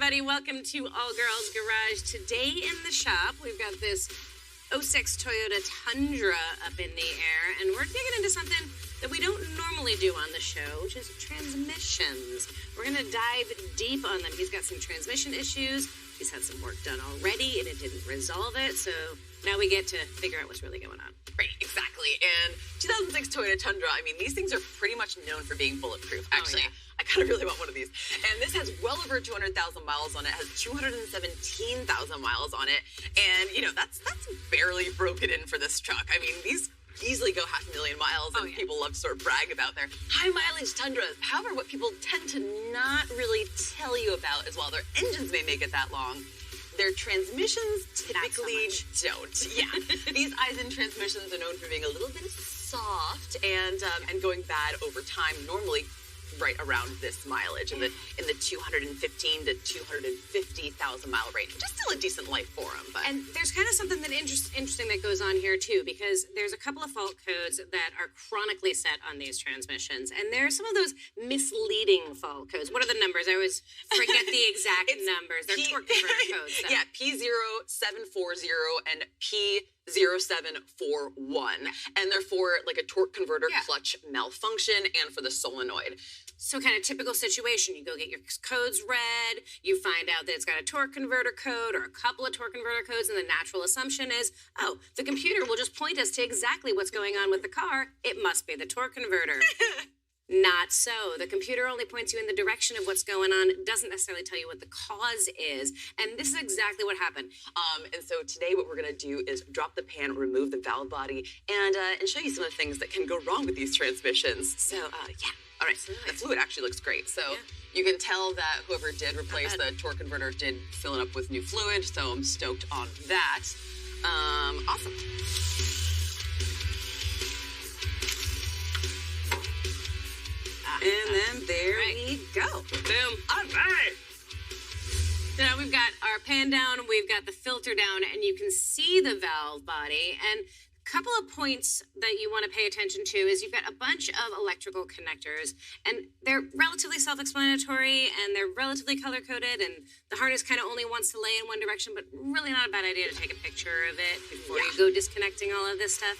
everybody. Welcome to All Girls Garage. Today in the shop, we've got this 06 Toyota Tundra up in the air, and we're digging into something that we don't normally do on the show, which is transmissions. We're going to dive deep on them. He's got some transmission issues. He's had some work done already, and it didn't resolve it, so now we get to figure out what's really going on. Right, exactly. And 2006 Toyota Tundra, I mean, these things are pretty much known for being bulletproof. Actually, I kind of really want one of these. And this has well over 200,000 miles on it, has 217,000 miles on it. And, you know, that's barely broken in for this truck. I mean, these easily go 500,000 miles, and people love to sort of brag about their high mileage Tundras. However, what people tend to not really tell you about as well, their engines may make it that long. Their transmissions typically don't. Yeah, these Eisen transmissions are known for being a little bit soft and going bad over time. Normally, right around this mileage in the 215 to 250,000 mile range, which is still a decent life for them. But and there's kind of something that interesting that goes on here too, because there's a couple of fault codes that are chronically set on these transmissions, and there are some of those misleading fault codes. What are the numbers? I always forget the exact numbers. They're torque converter codes. So. Yeah, P0740 and P0741, and they're for like a torque converter clutch malfunction and for the solenoid. So kind of typical situation, you go get your codes read, you find out that it's got a torque converter code or a couple of torque converter codes, and the natural assumption is, oh, the computer will just point us to exactly what's going on with the car. It must be the torque converter. Not so. The computer only points you in the direction of what's going on. It doesn't necessarily tell you what the cause is. And this is exactly what happened. And so today what we're going to do is drop the pan, remove the valve body, and show you some of the things that can go wrong with these transmissions. So, yeah. All right. Absolutely. The fluid actually looks great. So you can tell that whoever did replace the torque converter did fill it up with new fluid. So I'm stoked on that. Awesome. And then there we go. Boom. All right. So now we've got our pan down, we've got the filter down, and you can see the valve body. And a couple of points that you want to pay attention to is you've got a bunch of electrical connectors, and they're relatively self-explanatory, and they're relatively color-coded, and the harness kind of only wants to lay in one direction, but really not a bad idea to take a picture of it before you go disconnecting all of this stuff.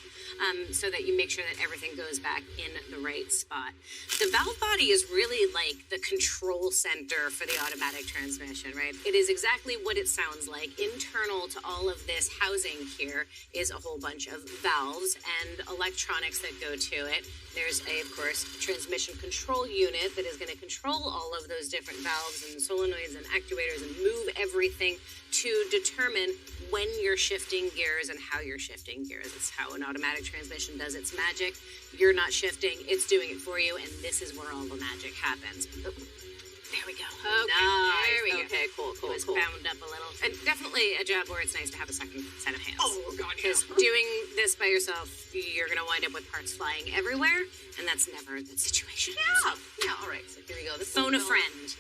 So that you make sure that everything goes back in the right spot. The valve body is really like the control center for the automatic transmission, right? It is exactly what it sounds like. Internal to all of this housing here is a whole bunch of valves and electronics that go to it. There's of course, transmission control unit that is going to control all of those different valves and solenoids and actuators and move everything to determine when you're shifting gears and how you're shifting gears. It's how an automatic transmission does its magic. You're not shifting, it's doing it for you, and this is where all the magic happens. There we go. Okay, nice. There we go. Okay, cool. Bound up a little. And definitely a job where it's nice to have a second set of hands. Oh, God, because doing this by yourself, you're going to wind up with parts flying everywhere, and that's never a good situation. Yeah, all right. So here we go. This Phone a friend.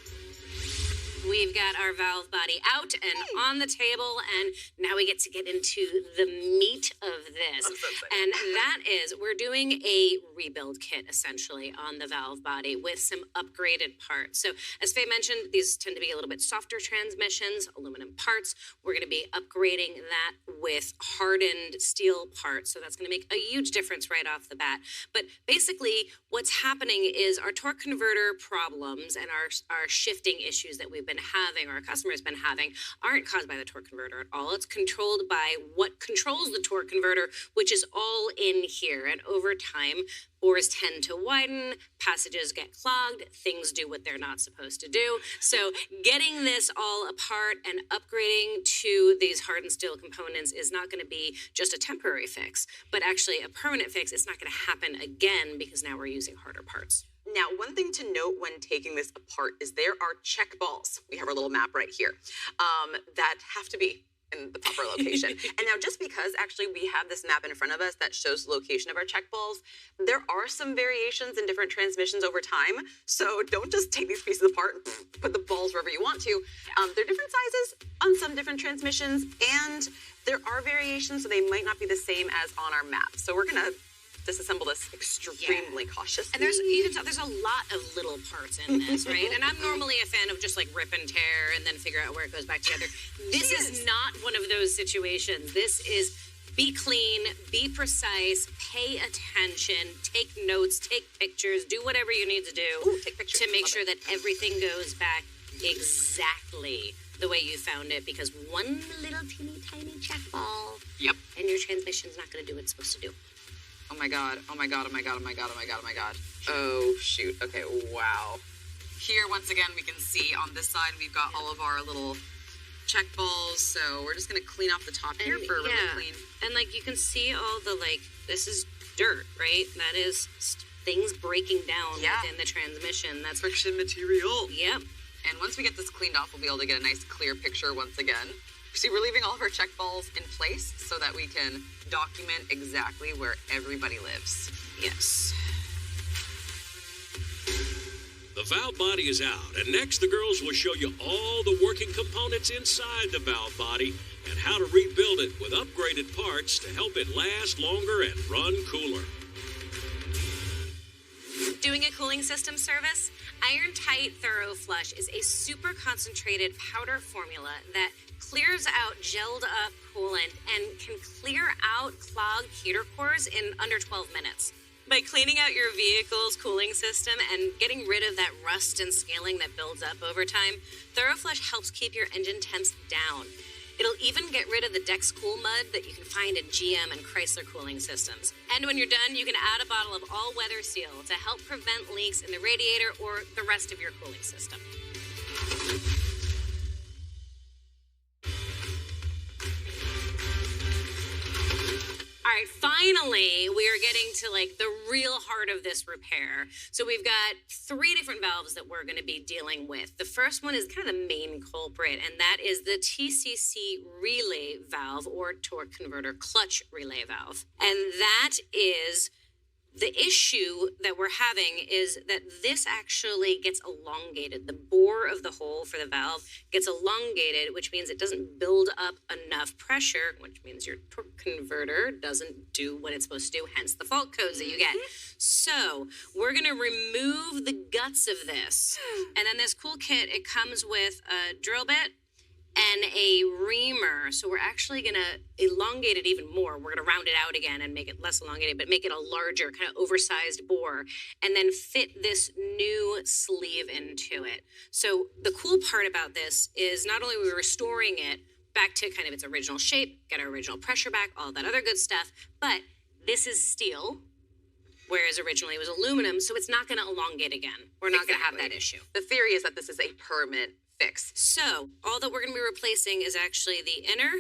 We've got our valve body out and on the table, and now we get to get into the meat of this. I'm so excited. And that is, we're doing a rebuild kit, essentially, on the valve body with some upgraded parts. So, as Faye mentioned, these tend to be a little bit softer transmissions, aluminum parts. We're going to be upgrading that with hardened steel parts, so that's going to make a huge difference right off the bat. But basically, what's happening is our torque converter problems and our shifting issues that we've been having, or our customer's been having, aren't caused by the torque converter at all. It's controlled by what controls the torque converter, which is all in here. And over time, bores tend to widen, passages get clogged, things do what they're not supposed to do. So getting this all apart and upgrading to these hardened steel components is not going to be just a temporary fix, but actually a permanent fix. It's not going to happen again because now we're using harder parts. Now, one thing to note when taking this apart is there are check balls. We have our little map right here that have to be in the proper location. And now, just because actually we have this map in front of us that shows the location of our check balls, there are some variations in different transmissions over time. So don't just take these pieces apart and put the balls wherever you want to. They're different sizes on some different transmissions, and there are variations, so they might not be the same as on our map. So we're gonna disassemble this extremely cautiously. And there's a lot of little parts in this, right? And I'm normally a fan of just like rip and tear and then figure out where it goes back together. This is not one of those situations. This is be clean, be precise, pay attention, take notes, take pictures, do whatever you need to do take pictures. to make sure that everything goes back exactly the way you found it, because one little teeny tiny check ball and your transmission's not going to do what it's supposed to do. Oh my god, oh my god, oh my god, oh my god, oh my god, oh my god. Oh shoot, okay, wow. Here, once again, we can see on this side, we've got all of our little check balls, so we're just gonna clean off the top here for really clean. And like you can see all the this is dirt, right? That is things breaking down within the transmission. That's friction material. Yep. And once we get this cleaned off, we'll be able to get a nice clear picture once again. See, we're leaving all of our check balls in place so that we can document exactly where everybody lives. Yes. The valve body is out, and next the girls will show you all the working components inside the valve body and how to rebuild it with upgraded parts to help it last longer and run cooler. Doing a cooling system service? Iron Tight Thorough Flush is a super concentrated powder formula that clears out gelled up coolant and can clear out clogged heater cores in under 12 minutes. By cleaning out your vehicle's cooling system and getting rid of that rust and scaling that builds up over time, Thorough Flush helps keep your engine temps down. It'll even get rid of the Dex Cool mud that you can find in GM and Chrysler cooling systems. And when you're done, you can add a bottle of all-weather seal to help prevent leaks in the radiator or the rest of your cooling system. All right, finally, we are getting to the real heart of this repair. So we've got 3 different valves that we're going to be dealing with. The first one is kind of the main culprit, and that is the TCC relay valve, or torque converter clutch relay valve. And that is the issue that we're having is that this actually gets elongated. The bore of the hole for the valve gets elongated, which means it doesn't build up enough pressure, which means your torque converter doesn't do what it's supposed to do, hence the fault codes that you get. So we're going to remove the guts of this. And then this cool kit, it comes with a drill bit and a reamer. So we're actually going to elongate it even more. We're going to round it out again and make it less elongated, but make it a larger, kind of oversized bore, and then fit this new sleeve into it. So the cool part about this is not only are we restoring it back to kind of its original shape, get our original pressure back, all that other good stuff, but this is steel, whereas originally it was aluminum, so it's not going to elongate again. We're not going to have that issue. The theory is that this is a permanent fix. So all that we're going to be replacing is actually the inner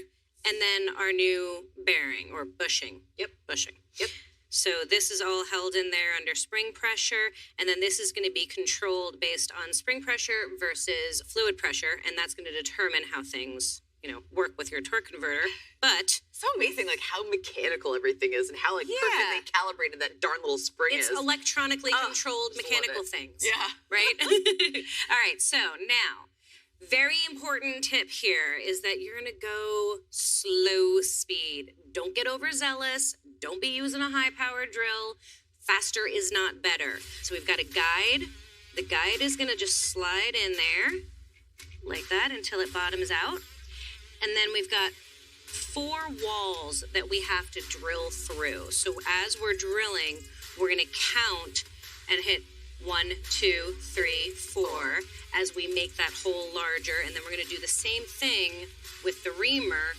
and then our new bearing or bushing. Bushing. So this is all held in there under spring pressure, and then this is going to be controlled based on spring pressure versus fluid pressure, and that's going to determine how things, work with your torque converter. But so amazing, how mechanical everything is and how perfectly calibrated that darn little spring is. It's electronically controlled mechanical things. Yeah. Right? All right, so now, very important tip here is that you're going to go slow speed. Don't get overzealous. Don't be using a high-powered drill. Faster is not better. So we've got a guide. The guide is going to just slide in there like that until it bottoms out. And then we've got 4 walls that we have to drill through. So as we're drilling, we're going to count and hit 1, 2, 3, 4 as we make that hole larger. And then we're going to do the same thing with the reamer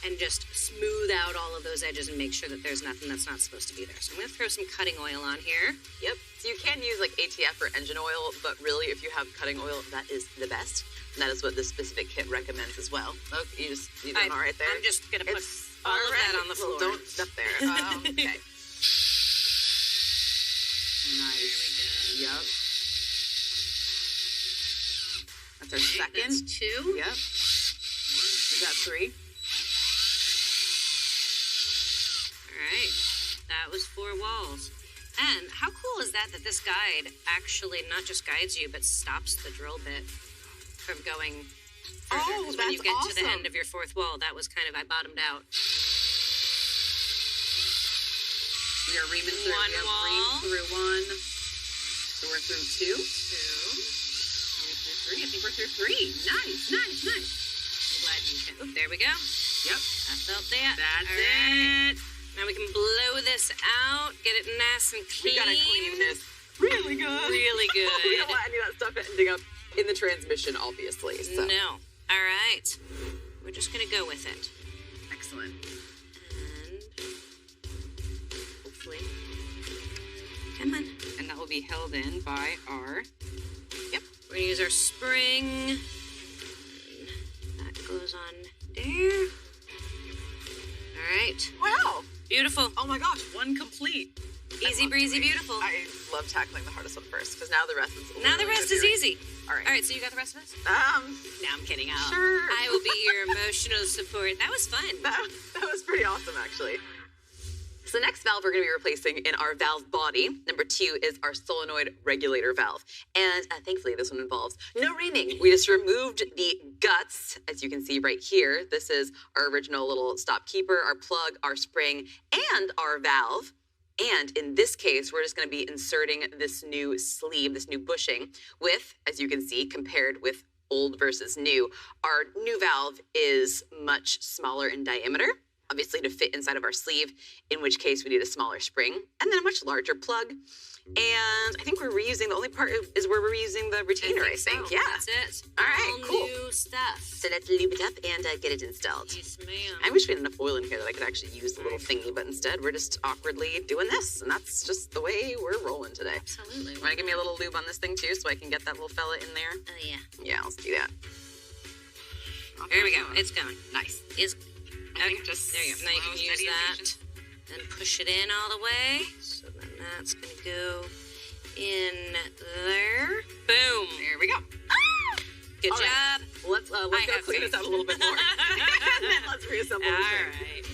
and just smooth out all of those edges and make sure that there's nothing that's not supposed to be there. So I'm going to throw some cutting oil on here. Yep. So you can use ATF or engine oil, but really if you have cutting oil, that is the best. And that is what this specific kit recommends as well. Okay, you doing all right there? I'm just going to put all of that on the floor. Well, don't step there. Okay. Nice. Yep. That's our second. That's 2. Yep. Is that 3? All right. That was 4 walls. And how cool is that this guide actually not just guides you, but stops the drill bit from going further? Oh, that's when you get awesome. to the end of your 4th wall, that was I bottomed out. We are reaming through. One We have wall. reamed through one. So we're through two. Two. Are we through three? I think we're through three. Nice. I'm glad you can. Oh, there we go. Yep. I felt that. That's All right. Now we can blow this out, get it nice and clean. We gotta clean this really good. Really good. We don't want any of that stuff ending up in the transmission, obviously. So. No. All right. We're just going to go with it. Excellent. And hopefully. Come on. And that will be held in by our... Yep. We're going to use our spring. That goes on there. All right. Wow. Beautiful. Oh my gosh, one complete. Easy breezy, beautiful. I love tackling the hardest one first, because now the rest is Now the rest is easy. All right. All right, so you got the rest of this? No, I'm kidding. Sure. I will be your emotional support. That was fun. That was pretty awesome, actually. So the next valve we're going to be replacing in our valve body, number 2, is our solenoid regulator valve. And thankfully, this one involves no reaming. We just removed the guts, as you can see right here. This is our original little stop keeper, our plug, our spring, and our valve. And in this case, we're just going to be inserting this new sleeve, this new bushing with, as you can see, compared with old versus new, our new valve is much smaller in diameter, obviously to fit inside of our sleeve, in which case we need a smaller spring and then a much larger plug. And I think we're reusing, the only part is where we're reusing the retainer, I think. So. Yeah. That's it. All right, All cool. new stuff. So let's lube it up and get it installed. Yes, ma'am. I wish we had enough oil in here that I could actually use the little thingy, but instead we're just awkwardly doing this, and that's just the way we're rolling today. Absolutely. Want to give me a little lube on this thing too, so I can get that little fella in there? Oh, yeah. Yeah, let's do that. There we go. It's going. Nice. It's I think just there you go. Now you can slow, use steady that as and push it in all the way. So then that's going to go in there. Boom. There we go. Good All job. right. Let's go have clean faith. this out a little bit more. And then let's reassemble All the thing. right.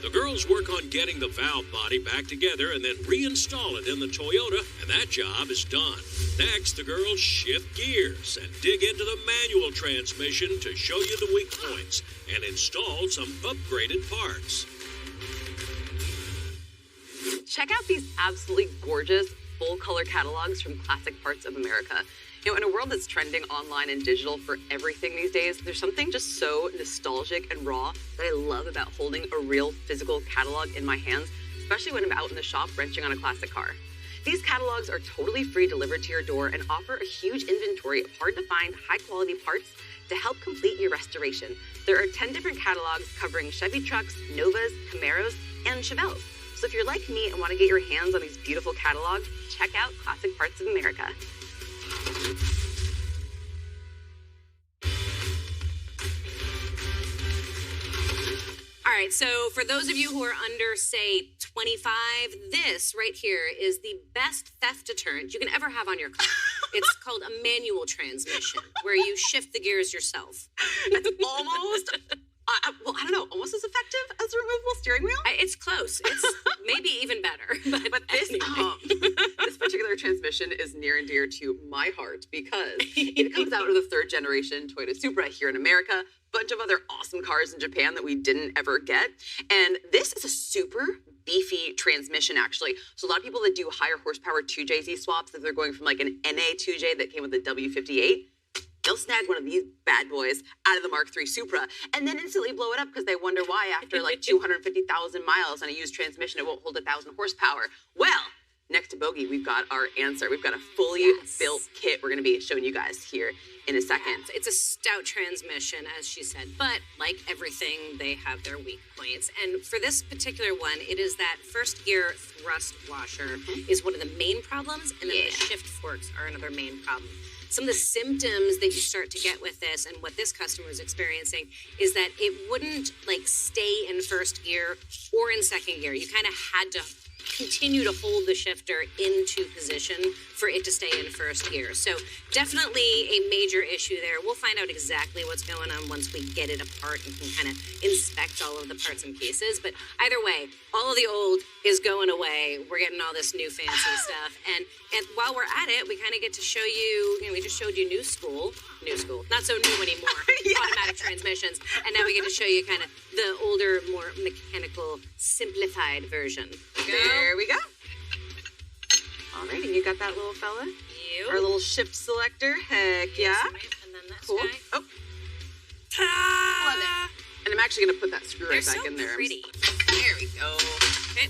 The girls work on getting the valve body back together and then reinstall it in the Toyota, and that job is done. Next, the girls shift gears and dig into the manual transmission to show you the weak points and install some upgraded parts. Check out these absolutely gorgeous full-color catalogs from Classic Parts of America. You know, in a world that's trending online and digital for everything these days, there's something just so nostalgic and raw that I love about holding a real physical catalog in my hands, especially when I'm out in the shop wrenching on a classic car. These catalogs are totally free delivered to your door and offer a huge inventory of hard-to-find, high-quality parts to help complete your restoration. There are 10 different catalogs covering Chevy trucks, Novas, Camaros, and Chevelles. So if you're like me and want to get your hands on these beautiful catalogs, check out Classic Parts of America. All right, so for those of you who are under, say, 25, this right here is the best theft deterrent you can ever have on your car. It's called a manual transmission, where you shift the gears yourself. It's almost, well, I don't know, almost as effective as a removable steering wheel? It's close. It's maybe even better. But this, anyway. this particular transmission is near and dear to my heart because it comes out of the 3rd generation Toyota Supra here in America, bunch of other awesome cars in Japan that we didn't ever get. And this is a super beefy transmission, actually. So a lot of people that do higher horsepower 2JZ swaps, if they're going from like an NA 2J that came with a W58, they'll snag one of these bad boys out of the Mark III Supra and then instantly blow it up because they wonder why after like 250,000 miles on a used transmission, it won't hold 1,000 horsepower. Well, next to Bogey, we've got our answer. We've got a fully built kit we're going to be showing you guys here in a second. It's a stout transmission, as she said, but like everything, they have their weak points. And for this particular one, it is that first gear thrust washer is one of the main problems, and then the shift forks are another main problem. Some of the symptoms that you start to get with this and what this customer is experiencing is that it wouldn't like stay in first gear or in second gear. You kind of had to continue to hold the shifter into position for it to stay in first gear. So definitely a major issue there. We'll find out exactly what's going on once we get it apart and can kind of inspect all of the parts and pieces. But either way, all of the old is going away. We're getting all this new fancy stuff. And while we're at it, we kind of get to show you, we just showed you new school, not so new anymore, automatic transmissions. And now we get to show you kind of the older, more mechanical, simplified version. There we go. Alrighty, you got that little fella? Our little shift selector. Heck yeah. And then this Cool. guy. Oh. Love it. And I'm actually going to put that screw right back in there. Pretty. There we go. Okay.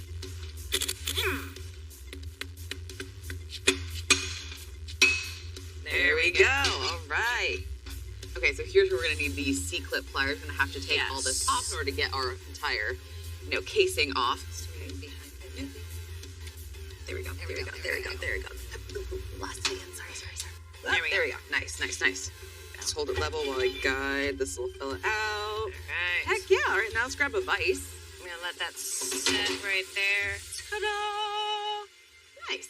There we go. All right. Okay, so here's where we're going to need the C-clip pliers. We're going to have to take all this off in order to get our entire, casing off. There we go. There we go. Lost it again. Sorry. There we go. Nice. Just hold it level while I guide this little fella out. All right. Heck yeah. All right, now let's grab a vise. I'm going to let that set right there. Ta-da! Nice.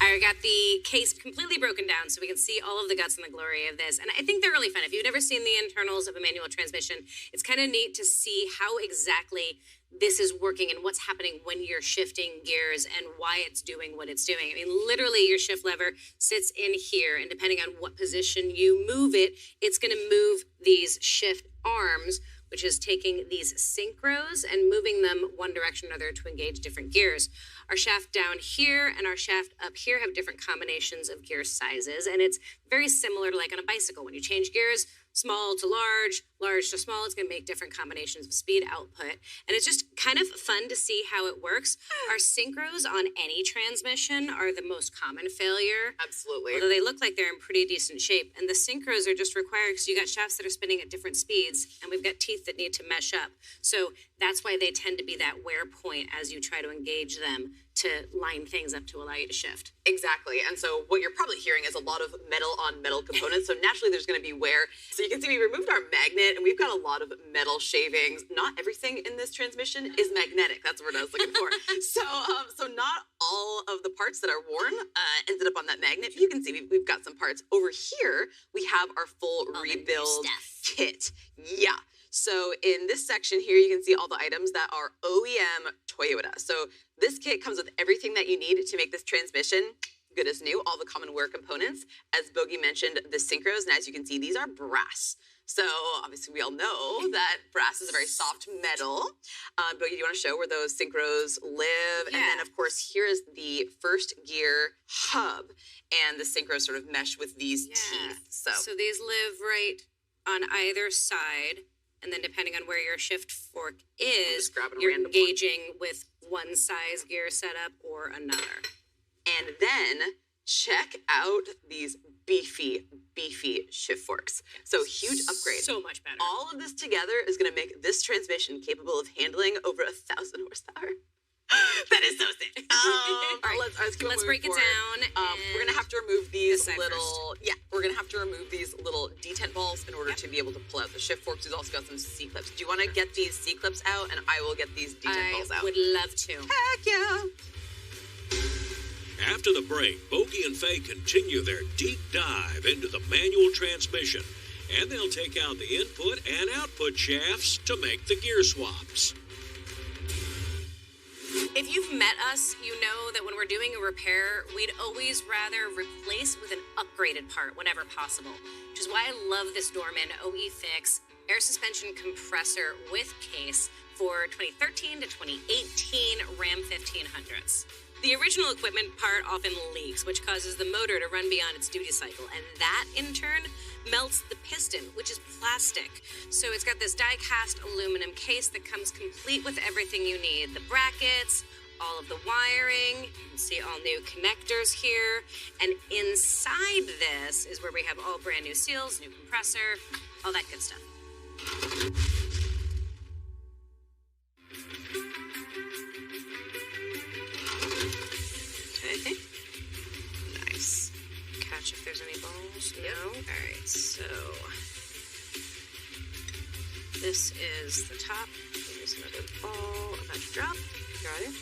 I got the case completely broken down so we can see all of the guts and the glory of this. And I think they're really fun. If you've never seen the internals of a manual transmission, it's kind of neat to see how exactly this is working and what's happening when you're shifting gears and why it's doing what it's doing. I mean, literally your shift lever sits in here, and depending on what position you move it, it's going to move these shift arms, which is taking these synchros and moving them one direction or another to engage different gears. Our shaft down here and our shaft up here have different combinations of gear sizes, and it's very similar to like on a bicycle. When you change gears, small to large, large to small, it's going to make different combinations of speed output. And it's just kind of fun to see how it works. Our synchros on any transmission are the most common failure. Absolutely. Although they look like they're in pretty decent shape. And the synchros are just required because you got shafts that are spinning at different speeds, and we've got teeth that need to mesh up. So that's why they tend to be that wear point as you try to engage them to line things up to allow you to shift. Exactly. And so what you're probably hearing is a lot of metal on metal components. So naturally there's going to be wear. So you can see we removed our magnet, and we've got a lot of metal shavings. Not everything in this transmission is magnetic. That's the word I was looking for. So not all of the parts that are worn ended up on that magnet. You can see we've got some parts. Over here, we have our full rebuild kit. Yeah. So in this section here, you can see all the items that are OEM Toyota. So this kit comes with everything that you need to make this transmission good as new, all the common wear components. As Bogey mentioned, the synchros, and as you can see, these are brass. So obviously we all know that brass is a very soft metal. Bogey, do you want to show where those synchros live? Yeah. And then of course, here is the first gear hub, and the synchros sort of mesh with these teeth. So these live right on either side. And then depending on where your shift fork is, you're engaging with one size gear setup or another. And then check out these beefy shift forks. So huge upgrade. So much better. All of this together is going to make this transmission capable of handling over 1,000 horsepower. That is so sick. All right, let's break it down. We're gonna have to remove these little. We're gonna have to remove these little detent balls in order to be able to pull out the shift forks. We've also got some C clips. Do you want to get these C clips out, and I will get these detent balls out? I would love to. Heck yeah! After the break, Bogey and Faye continue their deep dive into the manual transmission, and they'll take out the input and output shafts to make the gear swaps. If you've met us, you know that when we're doing a repair, we'd always rather replace with an upgraded part whenever possible, which is why I love this Dorman OE Fix air suspension compressor with case for 2013 to 2018 Ram 1500s. The original equipment part often leaks, which causes the motor to run beyond its duty cycle, and that, in turn, melts the piston, which is plastic. So it's got this die-cast aluminum case that comes complete with everything you need. The brackets, all of the wiring, you can see all new connectors here, and inside this is where we have all brand new seals, new compressor, all that good stuff. Okay. Nice. Catch if there's any balls. No. All right. So this is the top. Here's another ball about to drop. Got it.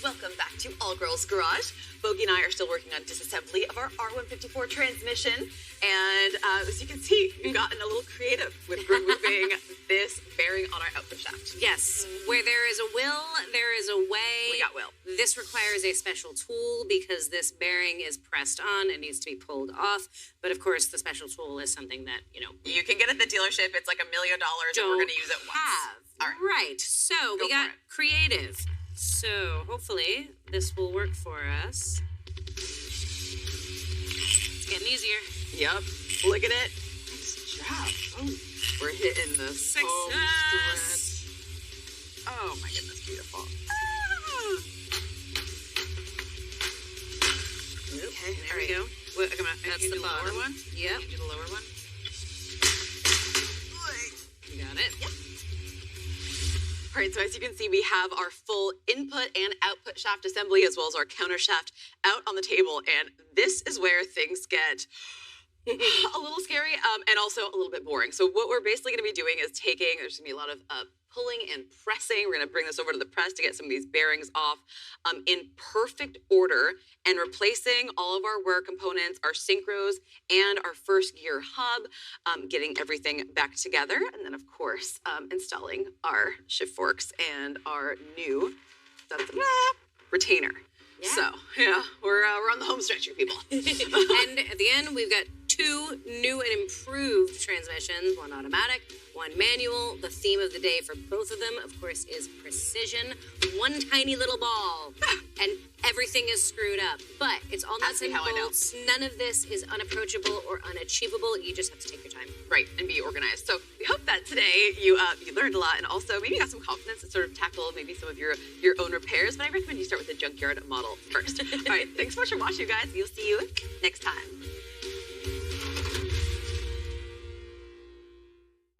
Welcome back to All Girls Garage. Bogey and I are still working on disassembly of our R154 transmission. And as you can see, we've gotten a little creative with removing this bearing on our output shaft. Yes, where there is a will, there is a way. We got will. This requires a special tool because this bearing is pressed on and needs to be pulled off. But of course, the special tool is something that, You can get at the dealership. It's like $1 million and we're going to use it once. Have. All right. Right. So we Go got for it. creative. So hopefully this will work for us. It's getting easier. Yep. Look at it. Nice job. Oh, we're hitting the home Success. stretch. Oh my goodness, beautiful. Okay, there we All right. go. That's the the lower bottom. one. Yep, Do the lower one. you got it. Yep. All right, so as you can see, we have our full input and output shaft assembly as well as our counter shaft out on the table. And this is where things get a little scary and also a little bit boring. So what we're basically going to be doing is there's going to be a lot of pulling and pressing. We're going to bring this over to the press to get some of these bearings off in perfect order and replacing all of our wear components, our synchros, and our first gear hub, getting everything back together. And then, of course, installing our shift forks and our new retainer. Yeah. So, yeah, we're on the home stretch here, people. And at the end, we've got 2 new and improved transmissions, one automatic, one manual. The theme of the day for both of them, of course, is precision. One tiny little ball, and everything is screwed up. But it's all nuts Ask me and how I know. bolts. None of this is unapproachable or unachievable. You just have to take your time. Right, and be organized. So we hope that today you learned a lot and also maybe got some confidence to sort of tackle maybe some of your own repairs. But I recommend you start with the junkyard model first. All right, thanks so much for watching, guys. We'll see you next time.